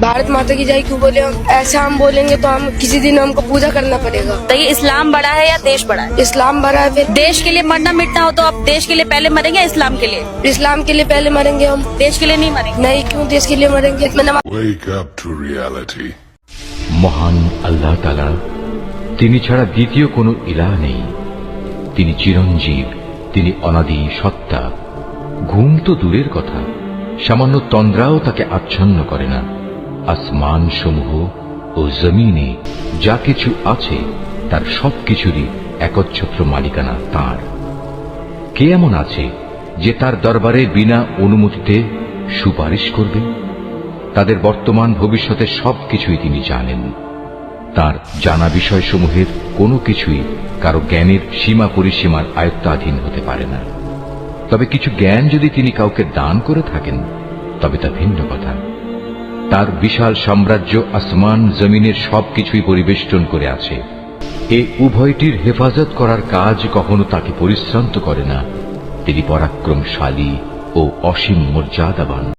भारत माता की जय क्यों बोले हम? ऐसा हम बोलेंगे तो हम किसी दिन हमको पूजा करना पड़ेगा। तो ये इस्लाम बड़ा है या देश बड़ा है? इस्लाम बड़ा है। फिर देश के लिए मरना मिटना हो तो आप देश के लिए पहले मरेंगे या इस्लाम के लिए? इस्लाम के लिए पहले मरेंगे हम। देश के लिए नहीं मरेंगे? नहीं, क्यों देश के लिए मरेंगे? मैं नमाज Wake up to reality. মহান আল্লাহ তাআলা, তিনি ছাড়া দ্বিতীয় কোনো ইলাহ নেই। তিনি চিরঞ্জীব, তিনি অনাদি সত্তা। ঘুম তো দূরের কথা, সামান্য তন্দ্রাও তাকে আচ্ছন্ন করে না। আসমান সমূহ ও জমিনে যা কিছু আছে তার সবকিছুরই একচ্ছত্র মালিকানা তাঁর। কে এমন আছে যে তার দরবারে বিনা অনুমতিতে সুপারিশ করবে? তাদের বর্তমান ভবিষ্যতের সবকিছুই তিনি জানেন। তার জানা বিষয়সমূহের কোনো কিছুই কারো জ্ঞানের সীমা পরিসীমার আয়ত্তাধীন হতে পারে না। তবে কিছু জ্ঞান যদি তিনি কাউকে দান করে থাকেন তবে তা ভিন্ন কথা। তার বিশাল সাম্রাজ্য আসমান জমিনের সবকিছুই পরিবেষ্টন করে আছে। এই উভয়টির হেফাজত করার কাজ কখনো তাকে পরিশ্রান্ত করে না। তিনি পরাক্রমশালী ও অসীম মর্যাদাবান।